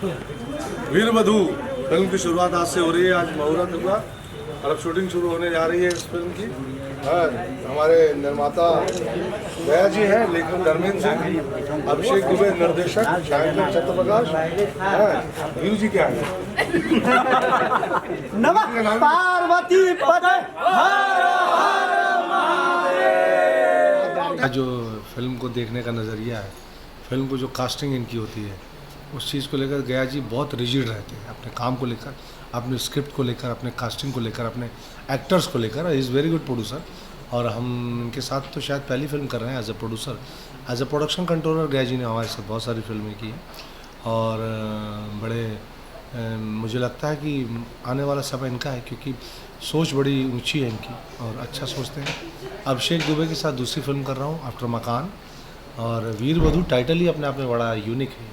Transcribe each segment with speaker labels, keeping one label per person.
Speaker 1: वीरवधू film की शुरुआत आज से हो रही है। आज मुहूर्त हुआ और अब शूटिंग शुरू होने जा रही है इस फिल्म की। हमारे निर्माता दया जी हैं, लेखक धर्मेंद्र सिंह, अभिषेक दुबे निर्देशक, छायांकन चंद्रप्रकाश, वीरू जी क्या है
Speaker 2: नमः पार्वती पते।
Speaker 3: जो फिल्म को देखने का नज़रिया है, फिल्म को जो कास्टिंग इनकी होती है, उस चीज़ को लेकर गया जी बहुत रिजिड रहते हैं अपने काम को लेकर, अपने स्क्रिप्ट को लेकर, अपने कास्टिंग को लेकर, अपने एक्टर्स को लेकर। इज़ वेरी गुड प्रोड्यूसर और हम इनके साथ तो शायद पहली फिल्म कर रहे हैं as a producer. As a production controller Gaya ji ने हमारे साथ बहुत सारी फिल्में की हैं और बड़े मुझे लगता है कि आने वाला समय इनका है, क्योंकि सोच बड़ी ऊंची है इनकी और अच्छा सोचते हैं। अभिषेक दुबे के साथ दूसरी फिल्म कर रहा हूँ आफ्टर मकान, और वीरवधू टाइटल ही अपने आप में बड़ा यूनिक है,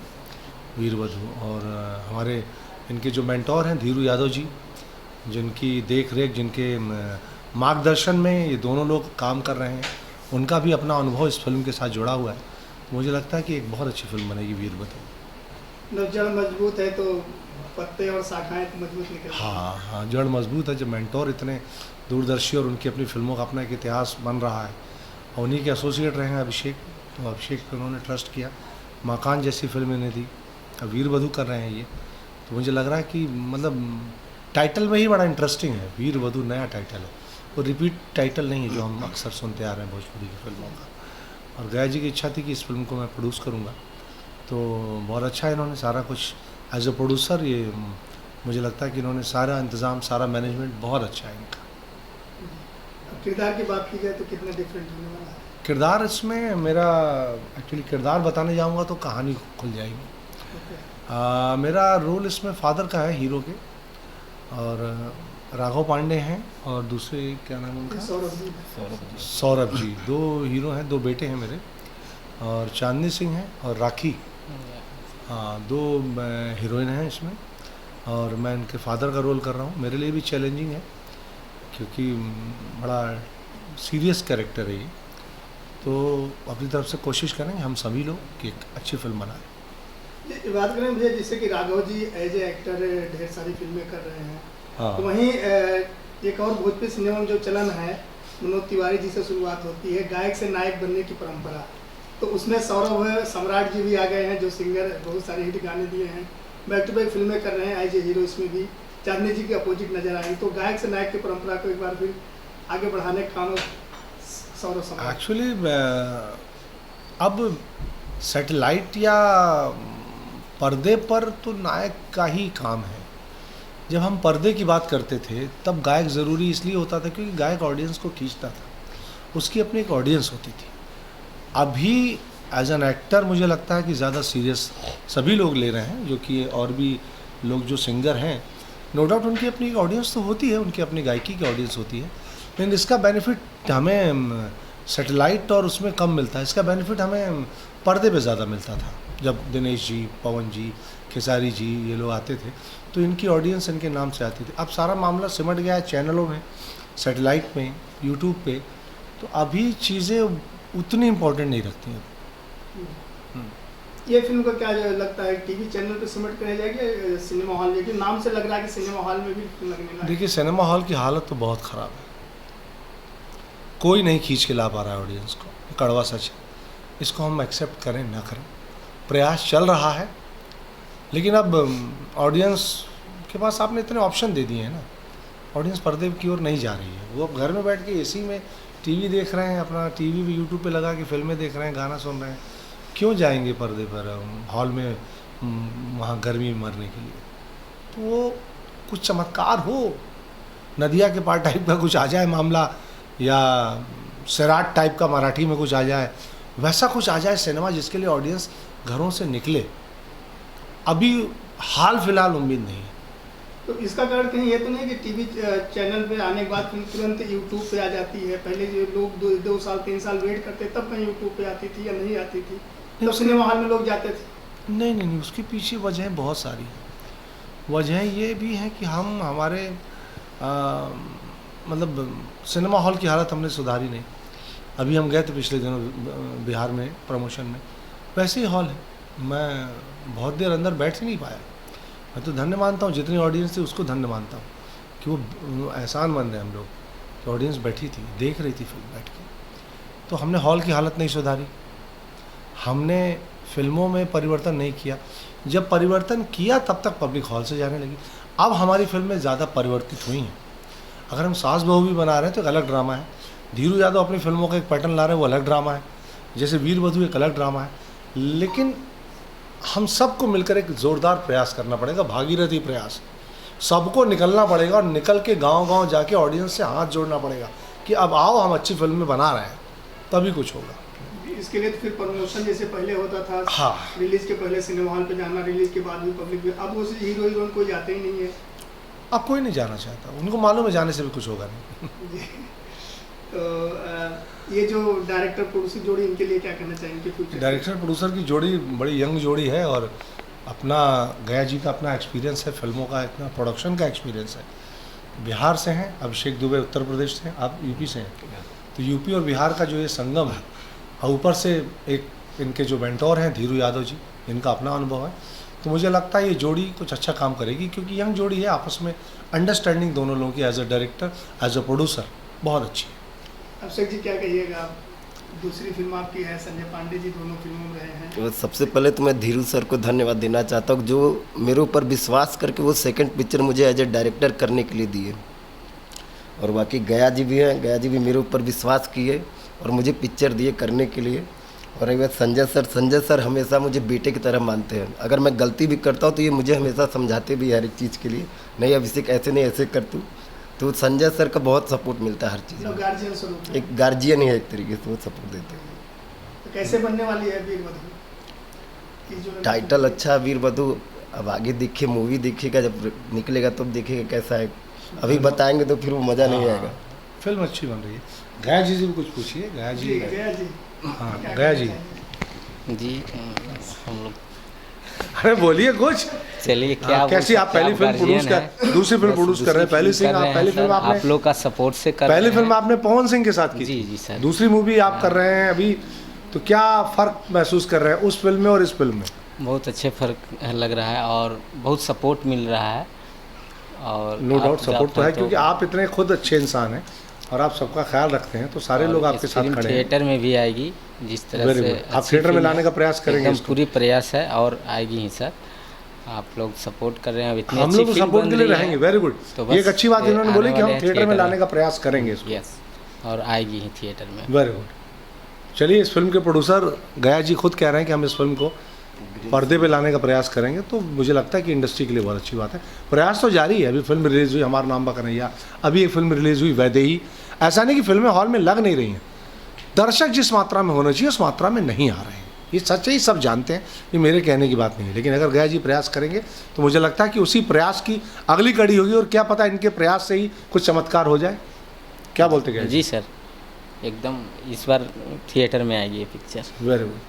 Speaker 3: वीरवधू। और हमारे इनके जो मेंटोर हैं धीरू यादव जी, जिनकी देख रेख, जिनके मार्गदर्शन में ये दोनों लोग काम कर रहे हैं, उनका भी अपना अनुभव इस फिल्म के साथ जुड़ा हुआ है। मुझे लगता है कि एक बहुत अच्छी फिल्म बनेगी वीरवधू।
Speaker 2: जड़ मजबूत है तो पत्ते और शाखाएं तो मजबूत निकल।
Speaker 3: हाँ, जड़ मजबूत है। जब मेंटोर इतने दूरदर्शी और उनकी अपनी फिल्मों का अपना एक इतिहास बन रहा है और उन्हीं के एसोसिएट रहे हैं अभिषेक, तो अभिषेक पे उन्होंने ट्रस्ट किया। मकान जैसी फिल्म इन्हें दी, अब वीरवधू कर रहे हैं ये, तो मुझे लग रहा है कि मतलब टाइटल में ही बड़ा इंटरेस्टिंग है। वीरवधू नया टाइटल है, वो रिपीट टाइटल नहीं है जो हम अक्सर सुनते आ रहे हैं भोजपुरी की फिल्मों का। और गया जी की इच्छा थी कि इस फिल्म को मैं प्रोड्यूस करूँगा, तो बहुत अच्छा है इन्होंने सारा कुछ एज ए प्रोड्यूसर, ये मुझे लगता है कि इन्होंने सारा इंतज़ाम, सारा मैनेजमेंट बहुत अच्छा है इनका।
Speaker 2: किरदार की बात की जाए तो कितना डिफरेंट होने वाला है
Speaker 3: किरदार इसमें मेरा, एक्चुअली किरदार बताने जाऊंगा तो कहानी खुल जाएगी। मेरा रोल इसमें फादर का है हीरो के, और राघव पांडे हैं और दूसरे क्या नाम है उनका, सौरभ जी। दो हीरो हैं, दो बेटे हैं मेरे, और चांदनी सिंह हैं और राखी। हाँ, दो हीरोइन हैं इसमें और मैं इनके फादर का रोल कर रहा हूँ। मेरे लिए भी चैलेंजिंग है क्योंकि बड़ा सीरियस कैरेक्टर है ये, तो अपनी तरफ से कोशिश करेंगे हम सभी लोग कि एक अच्छी फिल्म बनाएं।
Speaker 2: बात करें भैया, जैसे कि Raghav ji as a actor ढेर सारी फिल्में कर रहे हैं,
Speaker 3: हाँ।
Speaker 2: तो वहीं एक और भोजपुरी सिनेमा में जो चलन है, मनोज तिवारी जी से शुरुआत होती है गायक से नायक बनने की परंपरा, तो उसमें सौरभ सम्राट जी भी आ गए हैं जो सिंगर बहुत सारे हिट गाने दिए हैं, बैक टू बैक फिल्में कर रहे हैं एज ए हीरो। इसमें भी चांदनी जी के अपोजिट नजर आई, तो गायक से नायक की परंपरा को एक बार फिर आगे बढ़ाने का काम सौरभ सम्राट।
Speaker 3: एक्चुअली अब सैटेलाइट या पर्दे पर तो नायक का ही काम है। जब हम पर्दे की बात करते थे तब गायक ज़रूरी इसलिए होता था क्योंकि गायक ऑडियंस को खींचता था, उसकी अपनी एक ऑडियंस होती थी। अभी एज एन एक्टर मुझे लगता है कि ज़्यादा सीरियस सभी लोग ले रहे हैं, जो कि और भी लोग जो सिंगर हैं, नो डाउट उनकी अपनी एक ऑडियंस तो होती है, उनकी अपनी गायकी की ऑडियंस होती है, लेकिन इसका बेनिफिट हमें सैटेलाइट और उसमें कम मिलता है। इसका बेनिफिट हमें पर्दे पे ज़्यादा मिलता था। जब दिनेश जी, पवन जी, खेसारी जी ये लोग आते थे तो इनकी ऑडियंस इनके नाम से आती थी। अब सारा मामला सिमट गया है चैनलों में, सैटेलाइट में, यूट्यूब पे, तो अभी चीज़ें उतनी इम्पोर्टेंट नहीं रखती हैं।
Speaker 2: ये फिल्म का क्या लगता है, टीवी चैनल पे सिमट कर रह जाएगी सिनेमा हॉल, लेकिन नाम से लग रहा है कि सिनेमा हॉल में भी लगने लगा।
Speaker 3: देखिए, सिनेमा हॉल की हालत तो बहुत ख़राब है, कोई नहीं खींच के ला पा रहा है ऑडियंस को, कड़वा सच है। इसको हम एक्सेप्ट करें ना करें, प्रयास चल रहा है, लेकिन अब ऑडियंस के पास आपने इतने ऑप्शन दे दिए हैं ना, ऑडियंस पर्दे की ओर नहीं जा रही है। वो अब घर में बैठ के एसी में टीवी देख रहे हैं, अपना टीवी भी यूट्यूब पे लगा के फिल्में देख रहे हैं, गाना सुन रहे हैं, क्यों जाएंगे पर्दे पर हॉल में वहाँ गर्मी में मरने के लिए। तो वो कुछ चमत्कार हो, नदिया के पार टाइप का कुछ आ जाए मामला, या सैराट टाइप का मराठी में कुछ आ जाए, वैसा कुछ आ जाए सिनेमा जिसके लिए ऑडियंस घरों से निकले। अभी हाल फिलहाल उम्मीद नहीं है।
Speaker 2: तो इसका कारण कहीं ये तो नहीं कि टीवी चैनल पे आने के बाद फिल्म तुरंत यूट्यूब पे आ जाती है? पहले जो लोग 2 साल 3 साल वेट करते तब कहीं यूट्यूब पे आती थी या नहीं आती थी, तो सिनेमा हॉल में लोग जाते थे।
Speaker 3: नहीं, उसके पीछे वजहें बहुत सारी हैं। वजह ये भी है कि हम हमारे मतलब सिनेमा हॉल की हालत हमने सुधारी नहीं। अभी हम गए थे पिछले दिनों बिहार में प्रमोशन में, वैसे ही हॉल है, मैं बहुत देर अंदर बैठ ही नहीं पाया। मैं तो धन्य मानता हूँ, जितनी ऑडियंस थी उसको धन्य मानता हूँ कि वो एहसान मंद है हम लोग कि ऑडियंस बैठी थी, देख रही थी फिल्म बैठ के। तो हमने हॉल की हालत नहीं सुधारी, हमने फिल्मों में परिवर्तन नहीं किया। जब परिवर्तन किया तब तक पब्लिक हॉल से जाने लगी। अब हमारी फिल्में ज़्यादा परिवर्तित हुई हैं। अगर हम सास बहू भी बना रहे हैं तो एक अलग ड्रामा है, धीरू यादव अपनी फिल्मों का एक पैटर्न ला रहे हैं वो अलग ड्रामा है, जैसे वीरवधू एक अलग ड्रामा है। लेकिन हम सबको मिलकर एक ज़ोरदार प्रयास करना पड़ेगा, भागीरथी प्रयास। सबको निकलना पड़ेगा और निकल के गांव-गांव जाके ऑडियंस से हाथ जोड़ना पड़ेगा कि अब आओ हम अच्छी फिल्में बना रहे हैं, तभी कुछ होगा।
Speaker 2: इसके लिए तो फिर प्रमोशन जैसे पहले होता था,
Speaker 3: हाँ,
Speaker 2: रिलीज के पहले सिनेमा हॉल पे जाना, रिलीज के बाद भी पब्लिक भी, अब उस हीरो हीरोइन कोई जाते ही नहीं है।
Speaker 3: अब कोई नहीं जाना चाहता, उनको मालूम है जाने से भी कुछ होगा नहीं।
Speaker 2: तो ये जो डायरेक्टर प्रोड्यूसर जोड़ी, इनके लिए क्या कहना चाहेंगे फ्यूचर?
Speaker 3: डायरेक्टर प्रोड्यूसर की जोड़ी बड़ी यंग जोड़ी है और अपना गया जी का अपना एक्सपीरियंस है, फिल्मों का इतना प्रोडक्शन का एक्सपीरियंस है। बिहार से हैं, अभिषेक दुबे उत्तर प्रदेश से हैं, आप यूपी से हैं। तो यूपी और बिहार का जो ये संगम है और ऊपर से एक इनके जो मेंटोर हैं धीरू यादव जी, इनका अपना अनुभव है। तो मुझे लगता है ये जोड़ी कुछ अच्छा काम करेगी क्योंकि यंग जोड़ी है, आपस में अंडरस्टैंडिंग दोनों लोगों की as a director as a producer बहुत अच्छी है।
Speaker 2: अभिषेक जी क्या कहिएगा? दूसरी फिल्म आपकी है, संजय पांडे जी दोनों फिल्मों में रहे हैं।
Speaker 4: तो सबसे पहले तो मैं धीरू सर को धन्यवाद देना चाहता हूँ जो मेरे ऊपर विश्वास करके वो सेकंड पिक्चर मुझे एज ए डायरेक्टर करने के लिए दिए। और बाकी गया जी भी हैं, गया जी भी मेरे ऊपर विश्वास किए और मुझे पिक्चर दिए करने के लिए। और एक बार संजय सर हमेशा मुझे बेटे की तरह मानते हैं। अगर मैं गलती भी करता हूँ तो ये मुझे हमेशा समझाते भी हर एक चीज़ के लिए, नहीं अभिषेक ऐसे नहीं ऐसे कर तू। तो संजय सर का बहुत सपोर्ट मिलता है हर चीज़ में,
Speaker 2: गार्जियन स्वरूप है।
Speaker 4: एक गार्जियन ही है एक तरीके से, वो सपोर्ट देते हैं।
Speaker 2: तो कैसे बनने वाली है वीरवधू? ये जो
Speaker 4: टाइटल अच्छा वीरवधू, अब आगे देखिए, मूवी देखिएगा, जब निकलेगा तब देखिएगा कैसा है। अभी बताएंगे तो फिर वो मज़ा नहीं आएगा।
Speaker 3: फिल्म अच्छी बन रही है। गया जी से भी कुछ पूछिए। गया जी,
Speaker 2: गया जी,
Speaker 3: हाँ
Speaker 2: क्या
Speaker 3: गया
Speaker 2: कहना
Speaker 3: जी,
Speaker 2: चाहेंगे?
Speaker 5: जी हम लोग
Speaker 3: अरे बोलिए कुछ।
Speaker 5: चलिए क्या
Speaker 3: कैसी आप पहली फिल्म प्रोड्यूस कर, दूसरी फिल्म प्रोड्यूस कर रहे हैं, पहली फिल्म
Speaker 5: आप
Speaker 3: आपने,
Speaker 5: लोग का सपोर्ट से कर
Speaker 3: पहली
Speaker 5: रहे
Speaker 3: फिल्म
Speaker 5: हैं।
Speaker 3: आपने पवन सिंह के साथ की
Speaker 5: जी
Speaker 3: थी।
Speaker 5: जी सर।
Speaker 3: दूसरी मूवी आप कर रहे हैं अभी, तो क्या फ़र्क महसूस कर रहे हैं उस फिल्म में और इस फिल्म में?
Speaker 5: बहुत अच्छे फर्क लग रहा है और बहुत सपोर्ट मिल रहा है। और
Speaker 3: नो डाउट
Speaker 5: आप
Speaker 3: सपोर्ट तो है
Speaker 5: जाते
Speaker 3: क्योंकि आप इतने खुद अच्छे इंसान हैं और आप सबका ख्याल रखते हैं, तो सारे
Speaker 5: और
Speaker 3: लोग आपके
Speaker 5: इस
Speaker 3: साथ
Speaker 5: फिल्म
Speaker 3: खड़े हैं।
Speaker 5: थिएटर में भी आएगी जिस तरह
Speaker 3: वेरी
Speaker 5: से
Speaker 3: गुड। आप
Speaker 5: अच्छी
Speaker 3: थिएटर में
Speaker 5: फिल्म
Speaker 3: लाने
Speaker 5: है।
Speaker 3: का प्रयास करेंगे
Speaker 5: एकदम
Speaker 3: इसको?
Speaker 5: पूरी प्रयास है और आएगी ही सर। आप लोग सपोर्ट कर रहे हैं, अब इतनी
Speaker 3: हम
Speaker 5: अच्छी
Speaker 3: लोग तो
Speaker 5: फिल्म
Speaker 3: सपोर्ट
Speaker 5: बन
Speaker 3: के लिए
Speaker 5: रही है।
Speaker 3: रहेंगे। Very good.
Speaker 5: तो
Speaker 3: ये एक
Speaker 5: बस
Speaker 3: अच्छी बात
Speaker 5: ये
Speaker 3: इन्होंने बोली
Speaker 5: आने
Speaker 3: कि हम
Speaker 5: वाले हैं
Speaker 3: थिएटर में
Speaker 5: थिएटर
Speaker 3: लाने का प्रयास करेंगे इसको।
Speaker 5: यस, और आएगी ही थिएटर में।
Speaker 3: Very good. चलिए, इस फिल्म के प्रोड्यूसर गया जी खुद कह रहे हैं कि हम इस फिल्म को पर्दे पे लाने का प्रयास करेंगे, तो मुझे लगता है कि इंडस्ट्री के लिए बहुत अच्छी बात है। प्रयास तो जारी है। अभी फिल्म रिलीज़ हुई हमारा नाम कन्हैया, अभी एक फिल्म रिलीज़ हुई वैदेही। ऐसा नहीं कि फिल्में हॉल में लग नहीं रही हैं, दर्शक जिस मात्रा में होना चाहिए उस मात्रा में नहीं आ रहे हैं। ये सच है, सब जानते हैं, ये मेरे कहने की बात नहीं है। लेकिन अगर गया जी प्रयास करेंगे तो मुझे लगता है कि उसी प्रयास की अगली कड़ी होगी और क्या पता इनके प्रयास से ही कुछ चमत्कार हो जाए। क्या बोलते गया
Speaker 5: जी सर, एकदम इस बार थिएटर में आएगी ये पिक्चर।
Speaker 3: Very good.